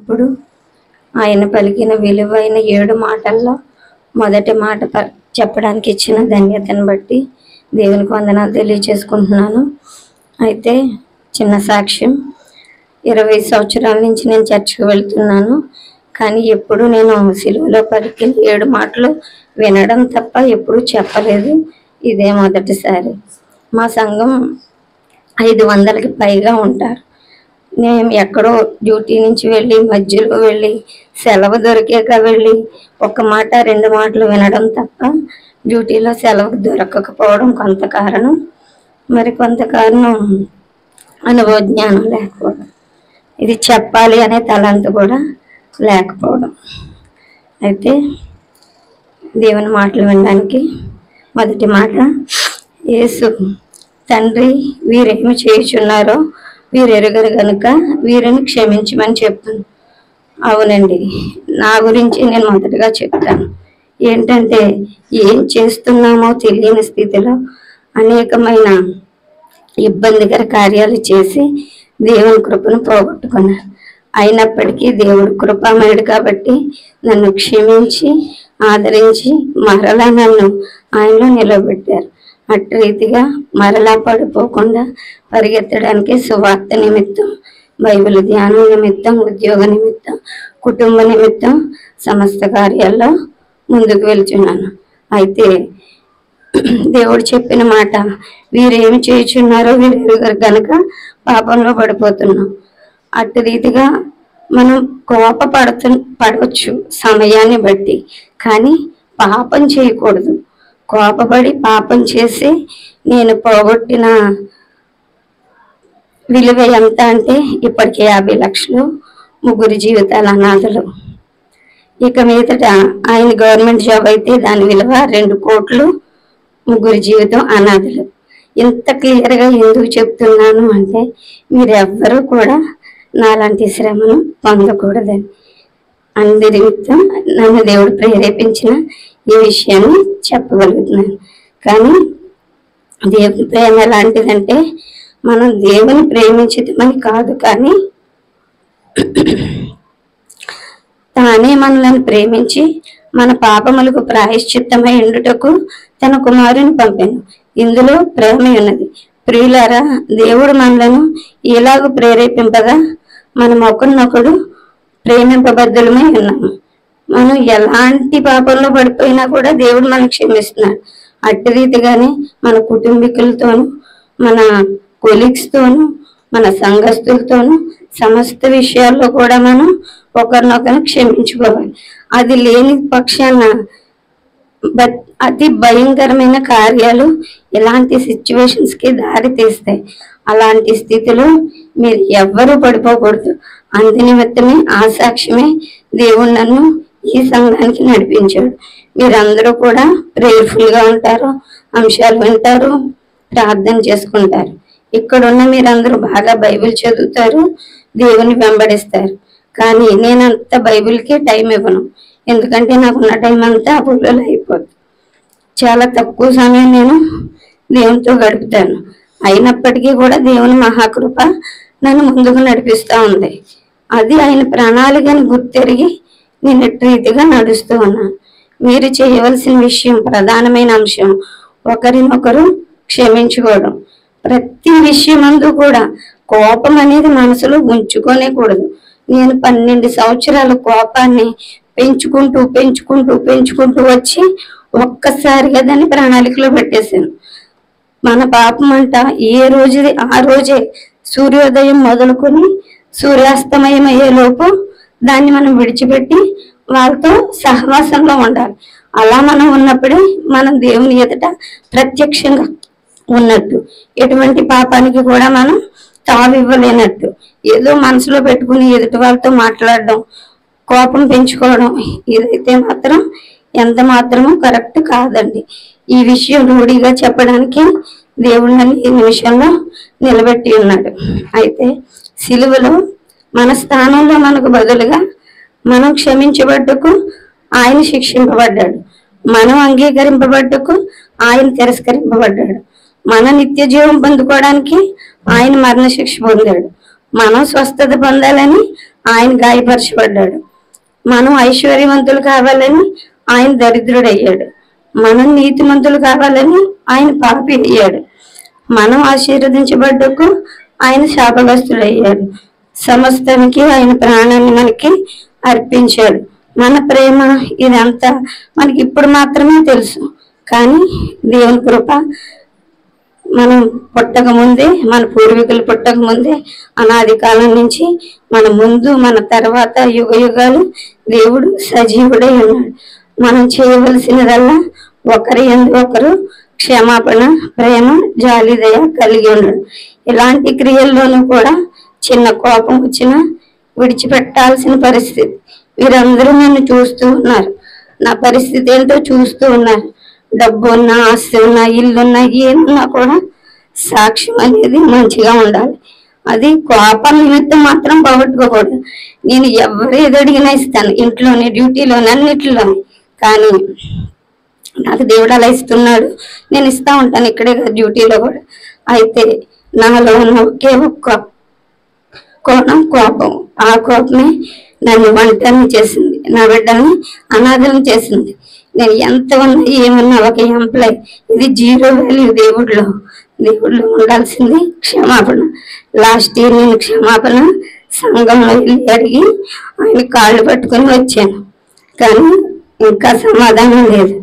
ఇప్పుడు ఆయన పలికిన విలువైన 7 మాటల్లో మొదటి మాట చెప్పడానికి ఇచ్చిన ధన్యతను బట్టి దేవునికి వందనాలు తెలియజేసుకుంటున్నాను. అయితే చిన్న సాక్ష్యం, 20 సంవత్సరాల నుంచి నేను చర్చికి వెళ్తున్నాను. కానీ ఎప్పుడు నేను సిలువలో పలికిన 7 మాటలు వినడం తప్ప ఎప్పుడు చెప్పలేదు. ఇదే మొదటిసారి. మా సంఘం 500కి పైగా ఉంటారు. నేను ఎక్కడో డ్యూటీ నుంచి వెళ్ళి మధ్యలో వెళ్ళి సెలవు దొరికాక వెళ్ళి 1 మాట 2 మాటలు వినడం తప్ప డ్యూటీలో సెలవు దొరకకపోవడం కొంత కారణం, మరి కొంత కారణం అనుభవ జ్ఞానం లేకపోవడం, ఇది చెప్పాలి అనే తలంత కూడా లేకపోవడం. అయితే దేవుని మాటలు వినడానికి మొదటి మాట, యేసు తండ్రి వీరేమి చేయుచున్నారో వీరు ఎరుగరు గనుక వీరిని క్షమించమని చెప్పాను. అవునండి, నా గురించి నేను మొదటగా చెప్తాను. ఏంటంటే ఏం చేస్తున్నామో తెలియని స్థితిలో అనేకమైన ఇబ్బందికర కార్యాలు చేసి దేవుని కృపను పోగొట్టుకున్నారు. అయినప్పటికీ దేవుడు కృపామయుడు కాబట్టి నన్ను క్షమించి ఆదరించి మరలా నన్ను ఆయనలో నిలబెట్టారు. అటు రీతిగా మరలా పడిపోకుండా పరిగెత్తడానికి సువార్త నిమిత్తం, బైబిల్ ధ్యానం నిమిత్తం, ఉద్యోగ నిమిత్తం, కుటుంబ నిమిత్తం సమస్త కార్యాల్లో ముందుకు వెళ్తున్నాను. అయితే దేవుడు చెప్పిన మాట, వీరేమి చేయుచున్నారో వీరు ఎరుగరు గనుక పాపంలో పడిపోతున్నాం. అటు రీతిగా మనం పడవచ్చు సమయాన్ని బట్టి, కానీ పాపం చేయకూడదు. కోపపడి పాపం చేసి నేను పోగొట్టిన విలువ ఎంత అంటే ఇప్పటికే 50 లక్షలు, 3 జీవితాల అనాథలు. ఇక మీదట ఆయన గవర్నమెంట్ జాబ్ అయితే దాని విలువ 2 కోట్లు, 3 జీవితం అనాథలు. ఇంత క్లియర్గా ఎందుకు చెప్తున్నాను అంటే మీరెవ్వరూ కూడా నాలాంటి శ్రమను పొందకూడదని. అందరి నిమిత్తం నన్ను దేవుడు ప్రేరేపించిన ఈ విషయాన్ని చెప్పగలుగుతున్నాను. కానీ దేవుని ప్రేమ ఎలాంటిదంటే మనం దేవుని ప్రేమించటమని కాదు, కానీ తానే మనల్ని ప్రేమించి మన పాపములకు ప్రాయశ్చిత్తమై ఉండుటకు తన కుమారుని పంపాను. ఇందులో ప్రేమ ఉన్నది. ప్రియులారా, దేవుడు మనలను ఇలాగ ప్రేరేపింపగా మనం ఒకరినొకడు ప్రేమింపబద్ధులమై ఉన్నాము. మనం ఎలాంటి పాపంలో పడిపోయినా కూడా దేవుడు మనకు క్షమిస్తున్నాడు. అట్టి రీతిగానే మన కుటుంబీకులతోనూ, మన కొలీగ్స్తోనూ, మన సంఘస్థులతోనూ సమస్త విషయాల్లో కూడా మనం ఒకరినొకరు క్షమించుకోవాలి. అది లేని పక్షాన అతి భయంకరమైన కార్యాలు ఇలాంటి సిచ్యువేషన్స్కి దారి తీస్తాయి. అలాంటి స్థితిలో మీరు ఎవ్వరూ పడిపోకూడదు. అందు నిమిత్తమే ఆ సాక్ష్యమే దేవుడు నన్ను ఈ సంఘానికి నడిపించాడు. మీరందరూ కూడా ప్రేయర్ఫుల్గా ఉంటారు, అంశాలు వింటారు, ప్రార్థన చేసుకుంటారు. ఇక్కడున్న మీరందరూ బాగా బైబిల్ చదువుతారు, దేవుని వెంబడిస్తారు. కానీ నేనంత బైబిల్కి టైం ఇవ్వను. ఎందుకంటే నాకున్న టైం అంతా అప్పులలో అయిపోతుంది. చాలా తక్కువ సమయం నేను దేవునితో గడుపుతాను. అయినప్పటికీ కూడా దేవుని మహాకృప నన్ను ముందుకు నడిపిస్తూ ఉంది. అది ఆయన ప్రణాళికను గుర్తెరిగి నేను రీతిగా నడుస్తూ ఉన్నాను. మీరు చేయవలసిన విషయం, ప్రధానమైన అంశం ఒకరినొకరు క్షమించుకోవడం. ప్రతి విషయమందు కూడా కోపం అనేది మనసులో ఉంచుకోనే కూడదు. నేను 12 సంవత్సరాల కోపాన్ని పెంచుకుంటూ పెంచుకుంటూ పెంచుకుంటూ వచ్చి ఒక్కసారిగా దాన్ని ప్రణాళికలో పెట్టేశాను. మన పాపం అంట ఏ రోజుది ఆ రోజే సూర్యోదయం మొదలుకొని సూర్యాస్తమయం అయ్యే లోపు దాన్ని మనం విడిచిపెట్టి వాళ్ళతో సహవాసంలో ఉండాలి. అలా మనం ఉన్నప్పుడే మనం దేవుని ఎదుట ప్రత్యక్షంగా ఉన్నట్టు. ఎటువంటి పాపానికి కూడా మనం తావివ్వలేనట్టు. ఏదో మనసులో పెట్టుకుని ఎదుటి వాళ్ళతో మాట్లాడడం, కోపం పెంచుకోవడం, ఇదైతే మాత్రం ఎంత మాత్రమూ కరెక్ట్ కాదండి. ఈ విషయం రూఢిగా చెప్పడానికి దేవుడు నన్ను ఈ నిమిషంలో నిలబెట్టి ఉన్నాడు. అయితే సిలువలో మన స్థానంలో మనకు బదులుగా మనం క్షమించబడ్డకు ఆయన శిక్షింపబడ్డాడు. మనం అంగీకరింపబడ్డకు ఆయన తిరస్కరింపబడ్డాడు. మన నిత్య జీవం పొందుకోవడానికి ఆయన మరణ శిక్ష పొందాడు. మనం స్వస్థత పొందాలని ఆయన గాయపరచబడ్డాడు. మనం ఐశ్వర్యవంతులు కావాలని ఆయన దరిద్రుడయ్యాడు. మనం నీతిమంతులు కావాలని ఆయన పాపి అయ్యాడు. మనం ఆశీర్వదించబడ్డకు ఆయన శాపగ్రస్తుడయ్యాడు. సమస్తానికి ఆయన ప్రాణాన్ని మనకి అర్పించాడు. మన ప్రేమ ఇదంతా మనకి ఇప్పుడు మాత్రమే తెలుసు. కానీ దేవుని కృప మనం పుట్టక ముందే, మన పూర్వీకులు పుట్టక ముందే, అనాది కాలం నుంచి మన ముందు మన తర్వాత యుగ యుగాలు దేవుడు సజీవుడై ఉన్నాడు. మనం చేయవలసినదల్లా ఒకరి యందు ఒకరు క్షమాపణ, ప్రేమ, జాలి, దయ కలిగి ఉన్నాడు. ఇలాంటి క్రియల్లోనూ కూడా చిన్న కోపం వచ్చినా విడిచిపెట్టాల్సిన పరిస్థితి. వీరందరూ నన్ను చూస్తూ ఉన్నారు, నా పరిస్థితి ఏంటో చూస్తూ ఉన్నారు. డబ్బు ఉన్నా, ఆస్తి ఉన్నా, ఇల్లున్నా, ఏమున్నా కూడా సాక్ష్యం అనేది మంచిగా ఉండాలి. అది కోపం నిమిత్తం మాత్రం పోగొట్టుకోకూడదు. నేను ఎవరు ఎదుడిగినా ఇస్తాను, ఇంట్లోనే, డ్యూటీలోనే, అన్నిటిలోనే. కానీ నాకు దేవుడు అలా ఇస్తున్నాడు, నేను ఇస్తా ఉంటాను, ఇక్కడే కదా డ్యూటీలో కూడా. అయితే నాలో ఉన్న ఒకే ఒక్క కోణం కోపం. ఆ కోపమే నన్ను ఒంటరిని చేసింది, నా బిడ్డని అనాథం చేసింది. నేను ఎంత ఉన్నా ఏమన్నా ఒక ఎంప్లాయ్, ఇది జీరో వాల్యూ. దేవుడిలో ఉండాల్సింది క్షమాపణ. లాస్ట్ ఇయర్ నేను క్షమాపణ సంఘంలో వెళ్ళి అడిగి ఆయన కాళ్ళు పట్టుకొని వచ్చాను. కానీ ఇంకా సమాధానం లేదు.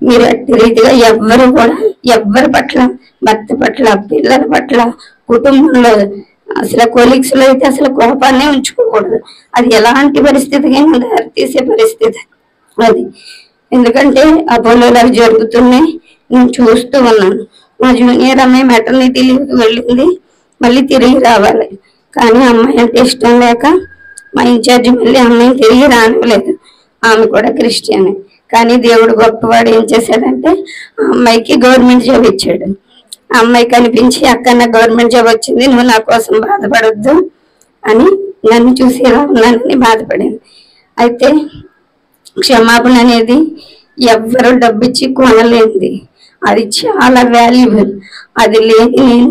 మీరు అట్టి రీతిగా ఎవ్వరు కూడా ఎవరి పట్ల, భర్త పట్ల, పిల్లల పట్ల, కుటుంబంలో, అసలు కొలీగ్స్ లో అయితే అసలు కోపాన్ని ఉంచుకోకూడదు. అది ఎలాంటి పరిస్థితికైనా దారి తీసే పరిస్థితి అది. ఎందుకంటే అపోలోలు అవి జరుగుతున్నాయి, నేను చూస్తూ ఉన్నాను. మా జూనియర్ అమ్మాయి మెటర్నిటీ లీవ్కి వెళ్ళింది, మళ్ళీ తిరిగి రావాలి. కానీ అమ్మాయి అంటే ఇష్టం లేక మా ఇన్ఛార్జి మళ్ళీ అమ్మాయిని తిరిగి రానివ్వలేదు. ఆమె కూడా క్రిస్టియనే. కానీ దేవుడు గొప్పవాడు ఏం చేశాడంటే ఆ అమ్మాయికి గవర్నమెంట్ జాబ్ ఇచ్చాడు. ఆ అమ్మాయి కనిపించి, అక్క నాకు గవర్నమెంట్ జాబ్ వచ్చింది, నువ్వు నా కోసం బాధపడొద్దు అని నన్ను చూసి ఎలా ఉన్నానని బాధపడింది. అయితే క్షమాపణ అనేది ఎవ్వరు డబ్బిచ్చి కొనలేనిది, అది చాలా వాల్యుబుల్. అది లేని నేను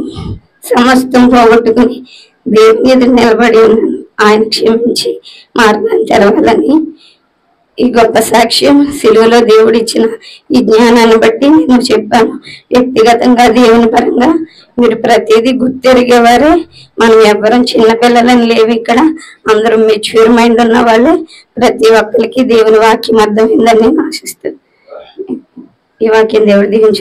సమస్తం పోగొట్టుకుని దేవుని ఎదురు నిలబడి ఉన్నాను. ఆయన క్షమించి మార్గాన్ని తెరవాలని ఈ గొప్ప సాక్ష్యం సిలువలో దేవుడు ఇచ్చిన ఈ జ్ఞానాన్ని బట్టి నేను చెప్పాను. వ్యక్తిగతంగా దేవుని పరంగా మీరు ప్రతిదీ గుర్తెరిగేవారే. మనం ఎవరం చిన్నపిల్లలని లేవు ఇక్కడ, అందరూ మెచ్యూర్ మైండ్ ఉన్న వాళ్ళే. ప్రతి ఒక్కరికి దేవుని వాక్యం అర్థమైందని నేను ఆశిస్తాను. ఈ వాక్యం దేవుడు దీవించు.